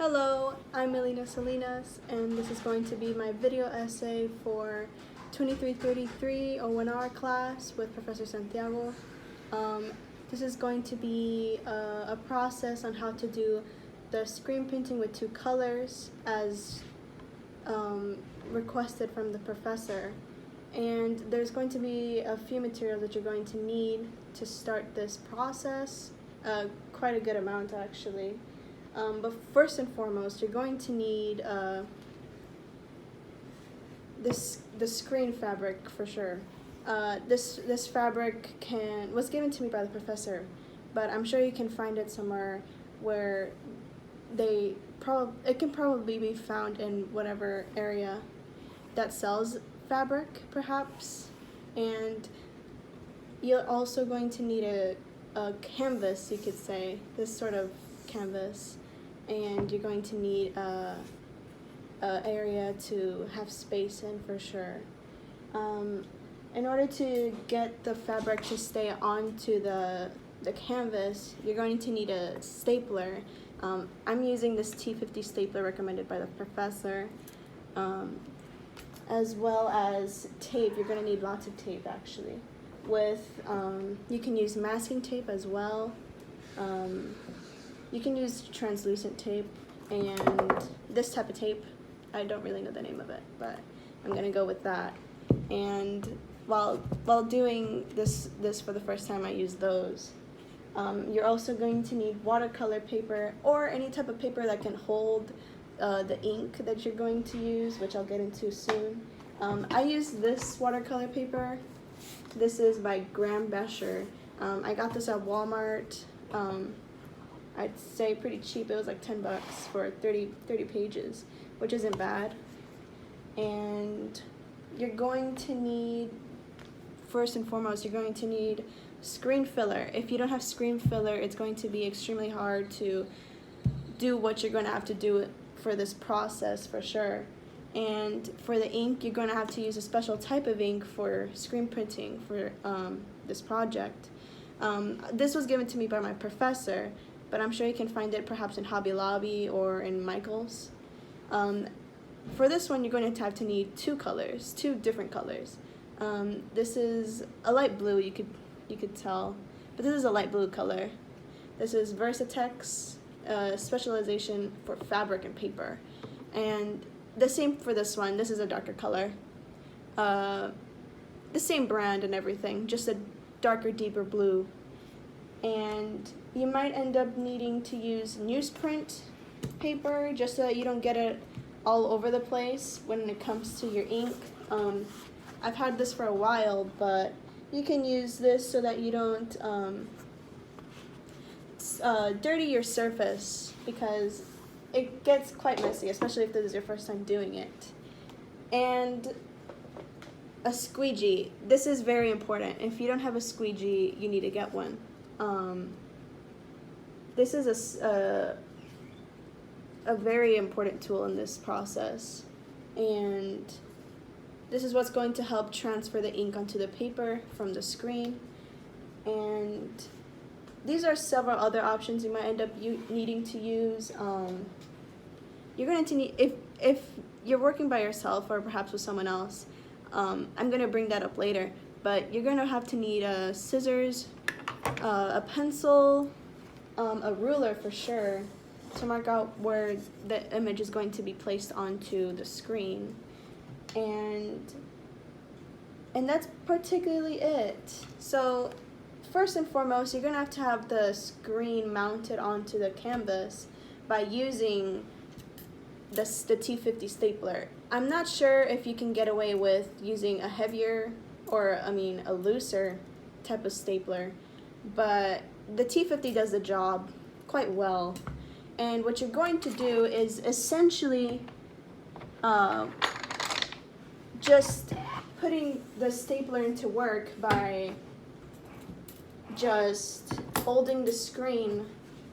Hello, I'm Melina Salinas, and this is going to be my video essay for 2333 or 1 hour class with Professor Santiago. This is going to be a process on how to do the screen printing with 2 colors as requested from the professor. And there's going to be a few materials that you're going to need to start this process, quite a good amount actually. But first and foremost, you're going to need the screen fabric for sure. This fabric was given to me by the professor, but I'm sure you can find it somewhere where it can probably be found in whatever area that sells fabric, perhaps. And you're also going to need a canvas, you could say, this sort of canvas. And you're going to need a area to have space in for sure. In order to get the fabric to stay onto the canvas, you're going to need a stapler. I'm using this T50 stapler recommended by the professor, as well as tape. You're going to need lots of tape actually. You can use masking tape as well. You can use translucent tape and this type of tape. I don't really know the name of it, but I'm gonna go with that. And while doing this for the first time, I use those. You're also going to need watercolor paper or any type of paper that can hold the ink that you're going to use, which I'll get into soon. I use this watercolor paper. This is by Graham Besher. I got this at Walmart. I'd say pretty cheap. It was like $10 for 30 pages, which isn't bad. And you're going to need, first and foremost, you're going to need screen filler. If you don't have screen filler, it's going to be extremely hard to do what you're going to have to do for this process for sure. And for the ink, you're going to have to use a special type of ink for screen printing for this project. This was given to me by my professor, but I'm sure you can find it perhaps in Hobby Lobby or in Michael's. For this one, you're going to have to need 2 different colors. This is a light blue, you could tell, but this is a light blue color. This is Versatex specialization for fabric and paper. And the same for this one. This is a darker color. The same brand and everything, just a darker, deeper blue. And you might end up needing to use newsprint paper just so that you don't get it all over the place when it comes to your ink. I've had this for a while, but you can use this so that you don't dirty your surface, because it gets quite messy, especially if this is your first time doing it. And a squeegee. This is very important. If you don't have a squeegee, you need to get one. This is a very important tool in this process, and this is what's going to help transfer the ink onto the paper from the screen. And these are several other options you might end up needing to use. You're going to need, if you're working by yourself or perhaps with someone else, I'm going to bring that up later, but you're going to have to need scissors, a pencil, a ruler for sure, to mark out where the image is going to be placed onto the screen. And that's particularly it. So first and foremost, you're going to have the screen mounted onto the canvas by using the T50 stapler. I'm not sure if you can get away with using a heavier a looser type of stapler, but the T50 does the job quite well. And what you're going to do is essentially just putting the stapler into work by just holding the screen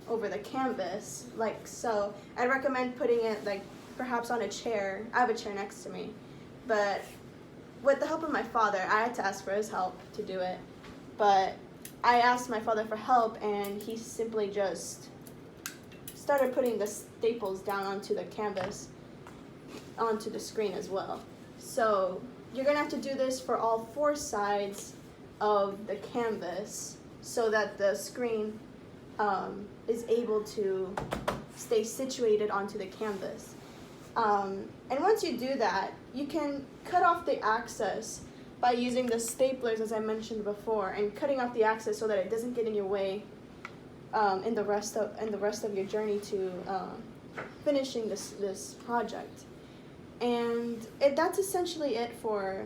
over the canvas like so. I recommend putting it like perhaps on a chair. I have a chair next to me, but with the help of my father, I had to ask for his help to do it, but I asked my father for help, and he simply just started putting the staples down onto the canvas, onto the screen as well. So you're gonna have to do this for all 4 sides of the canvas so that the screen is able to stay situated onto the canvas. And once you do that, you can cut off the access by using the staplers, as I mentioned before, and cutting off the access so that it doesn't get in your way in the rest of your journey to finishing this project. And that's essentially it for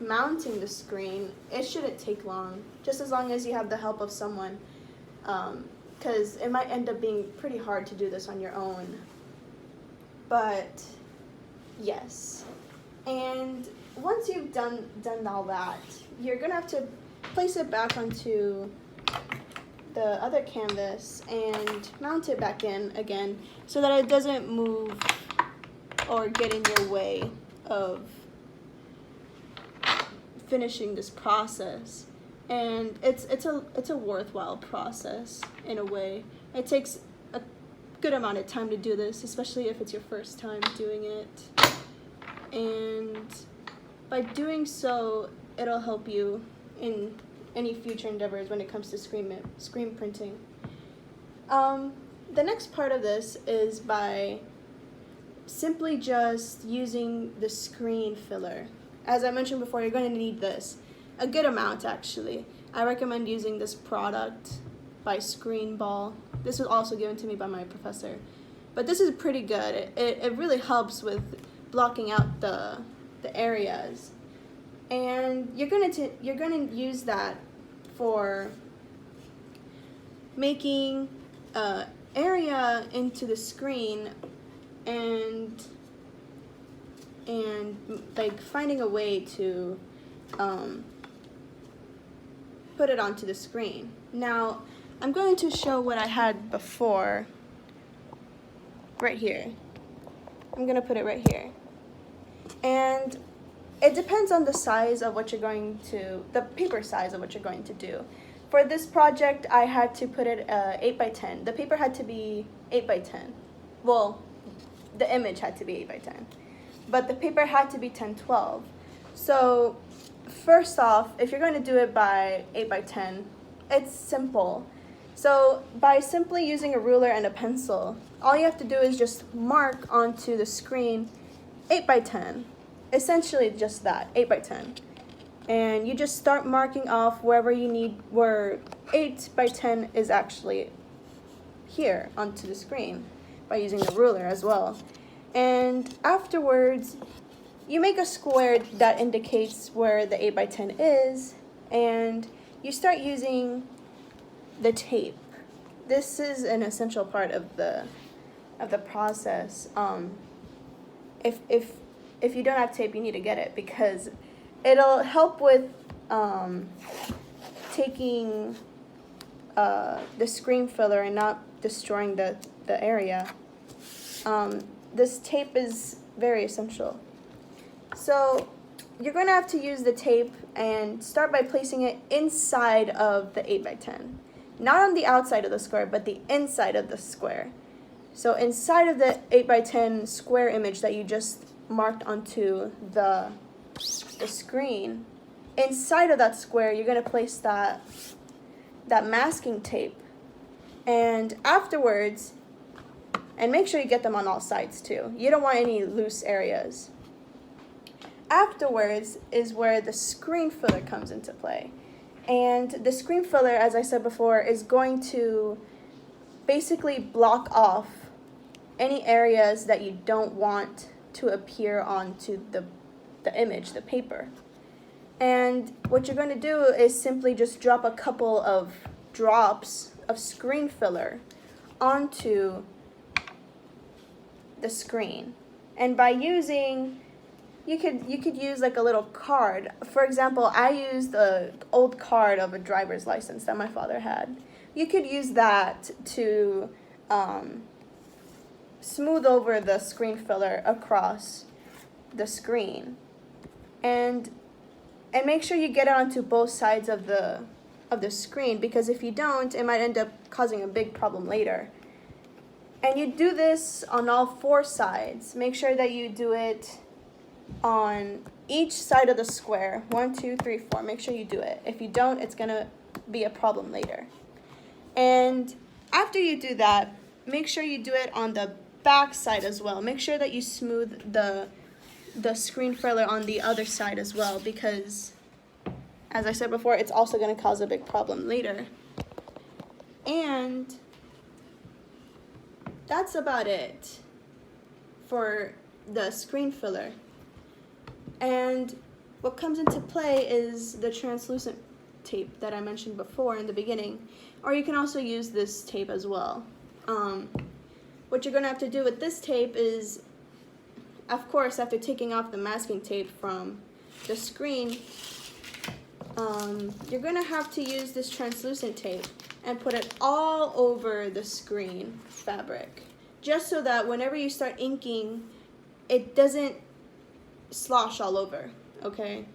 mounting the screen. It shouldn't take long, just as long as you have the help of someone, because it might end up being pretty hard to do this on your own. But yes, and once you've done all that, you're gonna have to place it back onto the other canvas and mount it back in again so that it doesn't move or get in your way of finishing this process. And it's a worthwhile process in a way. It takes a good amount of time to do this, especially if it's your first time doing it. And by doing so, it'll help you in any future endeavors when it comes to screen printing. The next part of this is by simply just using the screen filler. As I mentioned before, you're going to need this, a good amount actually. I recommend using this product by Screenball. This was also given to me by my professor, but this is pretty good. It really helps with blocking out the areas, and you're gonna use that for making area into the screen and like finding a way to put it onto the screen. Now I'm going to show what I had before right here. I'm gonna put it right here. And it depends on the size of what you're going to, the paper size of what you're going to do. For this project, I had to put it 8 by 10. The paper had to be 8 by 10. Well, the image had to be 8 by 10. But the paper had to be 10-12. So first off, if you're going to do it by 8 by 10, it's simple. So by simply using a ruler and a pencil, all you have to do is just mark onto the screen 8 by 10. Essentially just that, 8 by 10. And you just start marking off wherever you need, where 8 by 10 is actually here onto the screen by using the ruler as well. And afterwards, you make a square that indicates where the 8 by 10 is, and you start using the tape. This is an essential part of the process. If you don't have tape, you need to get it, because it'll help with taking the screen filler and not destroying the area. This tape is very essential. So you're going to have to use the tape and start by placing it inside of the 8 by 10. Not on the outside of the square, but the inside of the square. So inside of the 8 by 10 square image that you just marked onto the screen, inside of that square, you're going to place that masking tape. And afterwards, and make sure you get them on all sides too. You don't want any loose areas. Afterwards is where the screen filler comes into play. And the screen filler, as I said before, is going to basically block off any areas that you don't want to appear onto the image, the paper. And what you're going to do is simply just drop a couple of drops of screen filler onto the screen. And by using, you could use like a little card. For example, I used the old card of a driver's license that my father had. You could use that to smooth over the screen filler across the screen, and make sure you get it onto both sides of the screen, because if you don't, it might end up causing a big problem later. And you do this on all 4 sides. Make sure that you do it on each side of the square. 1, 2, 3, 4. Make sure you do it. If you don't, it's gonna be a problem later. And after you do that, make sure you do it on the back side as well. Make sure that you smooth the screen filler on the other side as well, because as I said before, it's also going to cause a big problem later. And that's about it for the screen filler. And what comes into play is the translucent tape that I mentioned before in the beginning, or you can also use this tape as well. What you're going to have to do with this tape is, of course, after taking off the masking tape from the screen, you're going to have to use this translucent tape and put it all over the screen fabric, just so that whenever you start inking, it doesn't slosh all over, okay?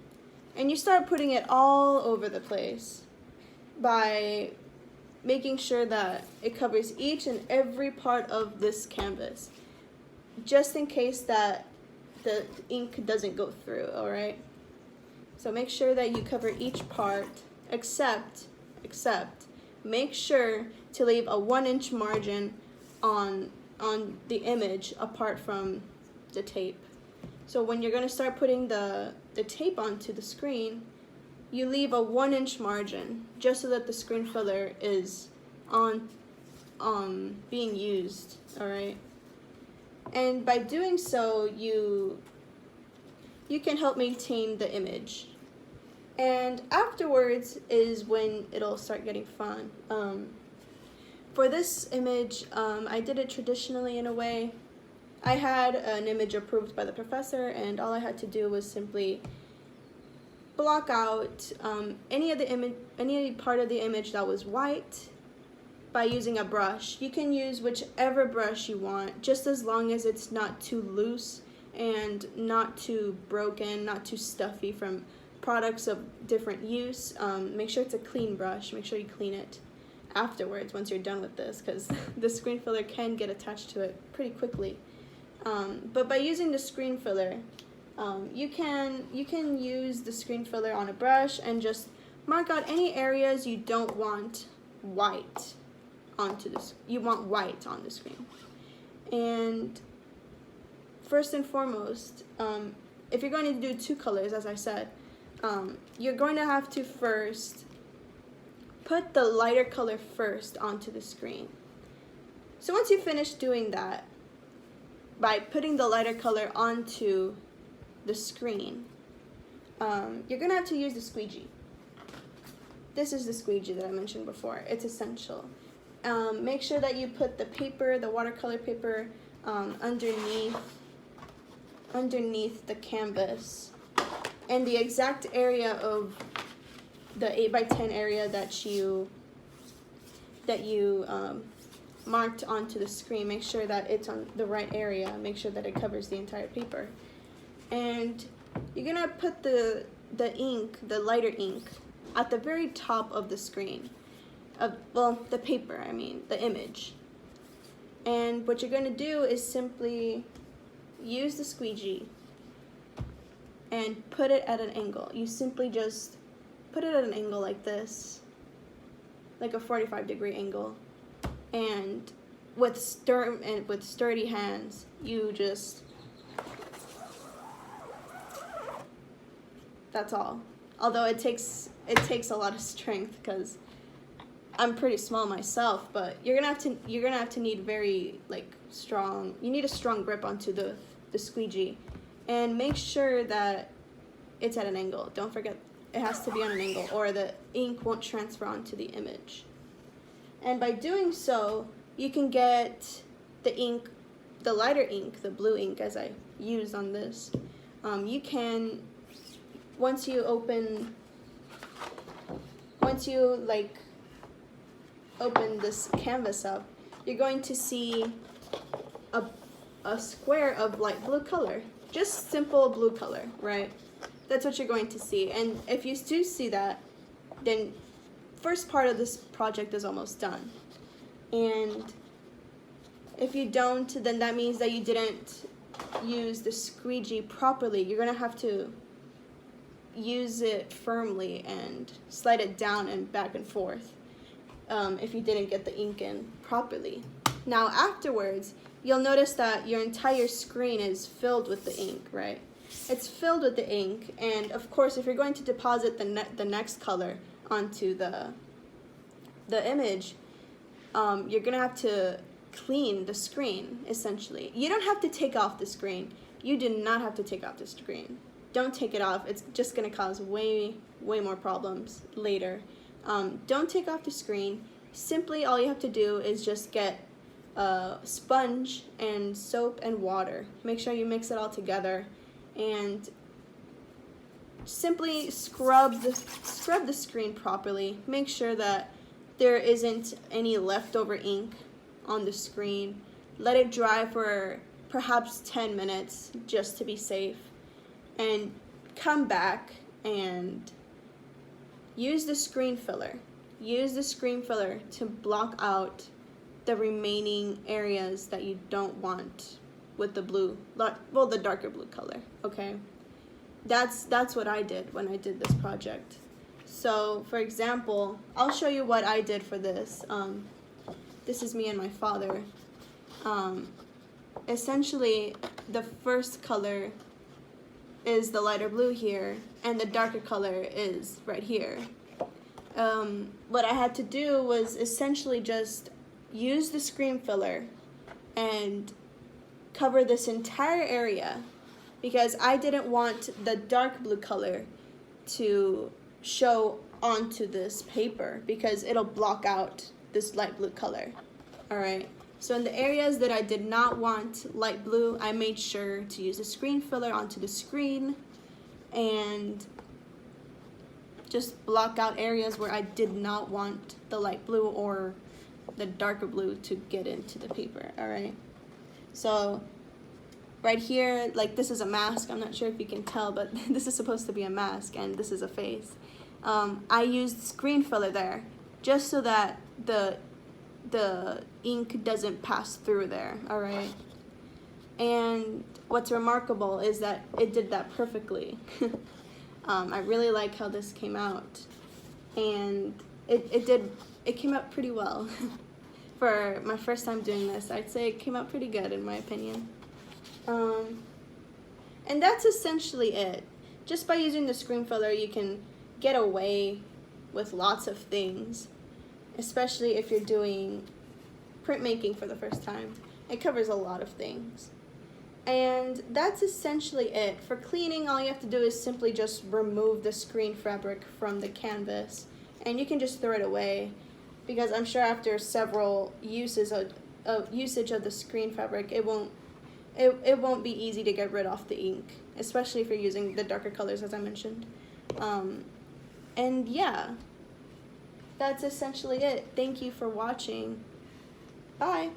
And you start putting it all over the place by making sure that it covers each and every part of this canvas, just in case that the ink doesn't go through, all right? So make sure that you cover each part, except make sure to leave a 1-inch margin on the image apart from the tape. So when you're going to start putting the tape onto the screen, you leave a 1-inch margin just so that the screen filler is being used, all right? And by doing so, you can help maintain the image. And afterwards is when it'll start getting fun. For this image, I did it traditionally in a way. I had an image approved by the professor, and all I had to do was simply block out any part of the image that was white by using a brush. You can use whichever brush you want, just as long as it's not too loose and not too broken, not too stuffy from products of different use. Make sure it's a clean brush. Make sure you clean it afterwards once you're done with this, because the screen filler can get attached to it pretty quickly. But by using the screen filler, you can use the screen filler on a brush and just mark out any areas you don't want white onto this. You want white on the screen. And first and foremost, if you're going to do 2 colors, as I said, you're going to have to first put the lighter color first onto the screen. So once you finish doing that, by putting the lighter color onto the screen, you're going to have to use the squeegee. This is the squeegee that I mentioned before. It's essential. Make sure that you put the paper, the watercolor paper, underneath the canvas, and the exact area of the 8x10 area that you marked onto the screen. Make sure that it's on the right area. Make sure that it covers the entire paper. And you're gonna put the ink, the lighter ink, at the very top of the screen. The paper, the image. And what you're gonna do is simply use the squeegee and put it at an angle. You simply just put it at an angle like this, like a 45-degree angle. And with sturdy hands, you just, that's all. Although it takes a lot of strength, because I'm pretty small myself, but you're gonna have to need very strong. You need a strong grip onto the squeegee, and make sure that it's at an angle. Don't forget, it has to be on an angle, or the ink won't transfer onto the image. And by doing so, you can get the ink, the lighter ink, the blue ink, as I used on this. You can, once you open this canvas up, you're going to see a square of light blue color, just simple blue color, right? That's what you're going to see. And if you do see that, then first part of this project is almost done. And If you don't, then that means that you didn't use the squeegee properly. You're gonna have to use it firmly and slide it down and back and forth if you didn't get the ink in properly. Now afterwards, you'll notice that your entire screen is filled with the ink, right? It's filled with the ink, and of course if you're going to deposit the next color onto the image, you're gonna have to clean the screen, essentially. You don't have to take off the screen. You do not have to take off the screen. Don't take it off. It's just gonna cause way more problems later. Don't take off the screen. Simply all you have to do is just get a sponge and soap and water. Make sure you mix it all together and simply scrub the screen properly. Make sure that there isn't any leftover ink on the screen. Let it dry for perhaps 10 minutes just to be safe, and come back and use the screen filler. Use the screen filler to block out the remaining areas that you don't want with the blue, well, the darker blue color, okay? That's what I did when I did this project. So, for example, I'll show you what I did for this. This is me and my father. Essentially, the first color is the lighter blue here, and the darker color is right here. What I had to do was essentially just use the screen filler and cover this entire area, because I didn't want the dark blue color to show onto this paper because it'll block out this light blue color. Alright, so in the areas that I did not want light blue, I made sure to use the screen filler onto the screen and just block out areas where I did not want the light blue or the darker blue to get into the paper. Alright, so right here, like, this is a mask. I'm not sure if you can tell, but this is supposed to be a mask and this is a face. I used screen filler there just so that the ink doesn't pass through there. Alright, and what's remarkable is that it did that perfectly. I really like how this came out, and it came out pretty well. For my first time doing this, I'd say it came out pretty good in my opinion. And that's essentially it. Just by using the screen filler, you can get away with lots of things, especially if you're doing printmaking for the first time. It covers a lot of things. And that's essentially it. For cleaning, all you have to do is simply just remove the screen fabric from the canvas, and you can just throw it away, because I'm sure after several usage of the screen fabric, it won't be easy to get rid of the ink, especially if you're using the darker colors, as I mentioned. And yeah, that's essentially it. Thank you for watching. Bye.